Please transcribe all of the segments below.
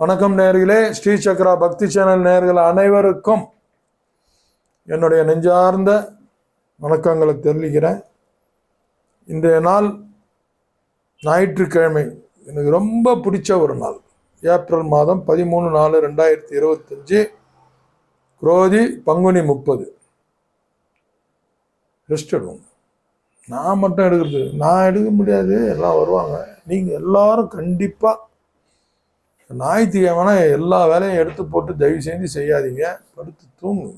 வணக்கம் நேயர்களே, ஸ்ரீ சக்ரா பக்தி சேனல் நேயர்கள் அனைவருக்கும் என்னுடைய நெஞ்சார்ந்த வணக்கங்களை தெரிவிக்கிறேன். இன்றைய நாள் ஞாயிற்றுக்கிழமை, எனக்கு ரொம்ப பிடிச்ச ஒரு நாள். ஏப்ரல் மாதம் 13/4/2025, குரோதி பங்குனி 30. ரெஸ்ட் எடுக்கும். நான் மட்டும் எடுக்கிறது, நான் எடுக்க முடியாது, எல்லாம் வருவாங்க. நீங்கள் எல்லாரும் கண்டிப்பாக ஞாயிற்றுக்கிழமைனா எல்லா வேலையும் எடுத்து போட்டு தயவு செஞ்சு செய்யாதீங்க. படுத்து தூங்கு,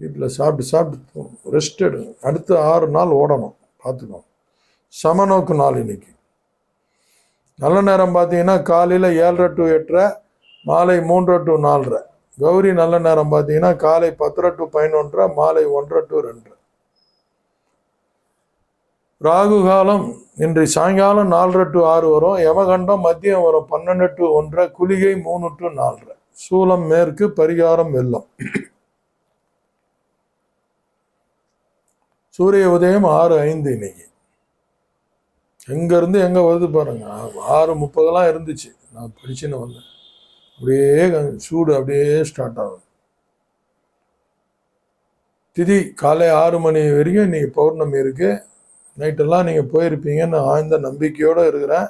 வீட்டில் சாப்பிட்டு ரெஸ்ட் எடுங்க. அடுத்து 6 நாள் ஓடணும், பார்த்துக்கோங்க. சமநோக்கு நாள் இன்னைக்கு. நல்ல நேரம் பார்த்தீங்கன்னா காலையில் 7:30 to 8:30, மாலை 3:00 to 4:30. கௌரி நல்ல நேரம் பார்த்தீங்கன்னா காலை 10:30 to 11:30, மாலை 1:30 to 2:30. ராகு காலம் இன்று சாயங்காலம் 4:30 to 6 வரும். யமகண்டம் மதியம் வரும் 12 to 1:30, குளிகை 3 to 4:30. சூலம் மேற்கு, பரிகாரம் வெள்ளம். சூரிய உதயம் 6:05 இன்னைக்கு. எங்கேருந்து எங்கே வருது பாருங்க. 6:30 இருந்துச்சு, நான் படிச்சுன்னு வந்தேன். அப்படியே சூடு அப்படியே ஸ்டார்ட் ஆகுது. திதி காலை 6 மணி வரைக்கும் இன்னைக்கு பௌர்ணமி இருக்குது. நைட்டெல்லாம் நீங்கள் போயிருப்பீங்கன்னு ஆழ்ந்த நம்பிக்கையோடு இருக்கிறேன்.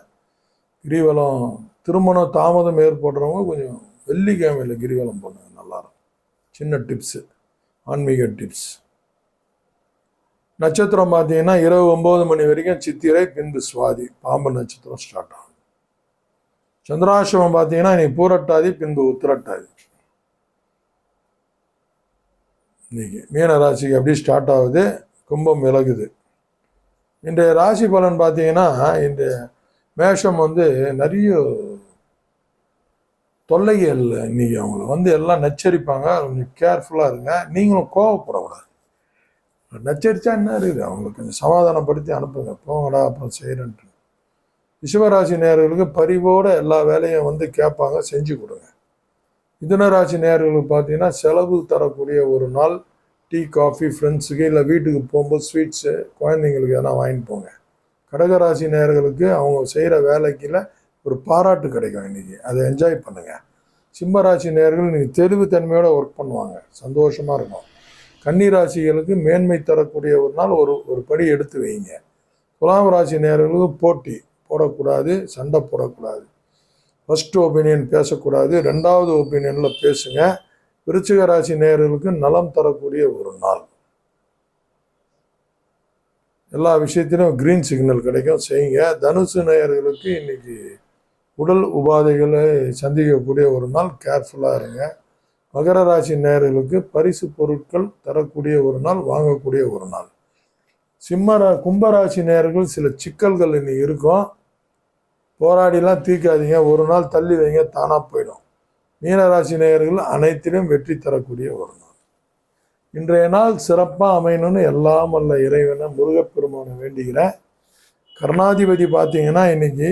கிரிவலம் திருமணம் தாமதம் ஏற்படுறவங்க கொஞ்சம் வெள்ளிக்கிழமையில் கிரிவலம் பண்ணுங்க, நல்லாயிருக்கும். சின்ன டிப்ஸு, ஆன்மீக டிப்ஸ். நட்சத்திரம் பார்த்தீங்கன்னா இரவு 9 மணி வரைக்கும் சித்திரை, பின்பு சுவாதி, பாம்பு நட்சத்திரம் ஸ்டார்ட் ஆகும். சந்திராசிரமம் பார்த்தீங்கன்னா இன்னைக்கு பூரட்டாதி, பின்பு உத்திரட்டாதி. இன்னைக்கு மீன ராசிக்கு அப்படி ஸ்டார்ட் ஆகுது, கும்பம் விலகுது. இன்றைய ராசி பலன் பார்த்தீங்கன்னா, இன்றைய மேஷம் நிறைய தொல்லைகள் இன்னைக்கு அவங்கள எல்லாம் நச்சரிப்பாங்க. கொஞ்சம் கேர்ஃபுல்லாக இருங்க. நீங்களும் கோவப்படக்கூடாது. நச்சரிச்சா என்ன இருக்குது, அவங்களுக்கு கொஞ்சம் சமாதானப்படுத்தி அனுப்புங்க. போங்கடா அப்புறம் செய்கிறேன்ட்டு. ரிஷபராசி நேயர்களுக்கு பரிவோடு எல்லா வேலையும் கேட்பாங்க, செஞ்சு கொடுங்க. மிதுன ராசி நேயர்களுக்கு பார்த்தீங்கன்னா செலவு தரக்கூடிய ஒரு நாள். டீ, காஃபி, ஃப்ரெண்ட்ஸுக்கு இல்லை வீட்டுக்கு போகும்போது ஸ்வீட்ஸு, குழந்தைங்களுக்கு எதனா வாங்கிட்டு போங்க. கடகராசி நேயர்களுக்கு அவங்க செய்கிற வேலைக்குள்ள ஒரு பாராட்டு கிடைக்கும் இன்றைக்கி, அதை என்ஜாய் பண்ணுங்கள். சிம்மராசி நேயர்கள் இன்றைக்கி தெளிவுத்தன்மையோடு ஒர்க் பண்ணுவாங்க, சந்தோஷமாக இருக்கும். கன்னிராசிகளுக்கு மேன்மை தரக்கூடிய ஒரு நாள், ஒரு படி எடுத்து வைங்க. துலாம் ராசி நேயர்களுக்கு போட்டி போடக்கூடாது, சண்டை போடக்கூடாது. ஃபர்ஸ்ட் ஒப்பீனியன் பேசக்கூடாது, 2வது ஒப்பீனியனில் பேசுங்க. விருச்சிக ராசி நேயர்களுக்கு நலம் தரக்கூடிய ஒரு நாள். எல்லா விஷயத்திலும் கிரீன் சிக்னல் கிடைக்கும், செய்யுங்க. தனுசு நேயர்களுக்கு இன்னைக்கு உடல் உபாதைகளை சந்திக்கக்கூடிய ஒரு நாள், கேர்ஃபுல்லாக இருங்க. மகர ராசி நேயர்களுக்கு பரிசு பொருட்கள் தரக்கூடிய ஒரு நாள், வாங்கக்கூடிய ஒரு நாள். கும்பராசி நேயர்கள் சில சிக்கல்கள் இன்னைக்கு இருக்கும், போராடிலாம் தீர்க்காதீங்க. ஒரு நாள் தள்ளி வைங்க, தானாக போயிடும். மீனராசி நேயர்கள் அனைத்திலும் வெற்றி தரக்கூடிய ஒரு நாள். இன்றைய நாள் சிறப்பாக அமையணும்னு எல்லாம் வல்ல இறைவனை முருகப்பெருமானை வேண்டிக்கிறேன். கர்ணாதிபதி பார்த்தீங்கன்னா இன்னைக்கு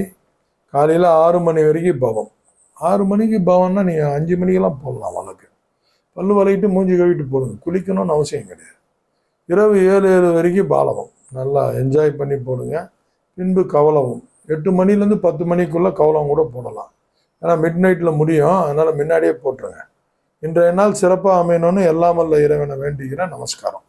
காலையில் 6 மணி வரைக்கும் பவம். 6 மணிக்கு பவம்னா நீங்கள் 5 மணிக்கெல்லாம் போடலாம். வழக்கு பல்லு வளைக்கிட்டு மூஞ்சி கழுவிட்டு போடுங்க, குளிக்கணும்னு அவசியம் கிடையாது. இரவு 7 வரைக்கும் பாலவம், நல்லா என்ஜாய் பண்ணி போடுங்க. பின்பு கவலவும் 8 மணிலேருந்து 10 மணிக்குள்ளே கவலம் கூட போடலாம். ஏன்னா மிட் நைட்டில் முடியும், அதனால் முன்னாடியே போட்டுருங்க. இன்றைய நாள் சிறப்பாக அமையணும்னு எல்லாம் வல்ல இறைவனை வேண்டிக்கிறேன். நமஸ்காரம்.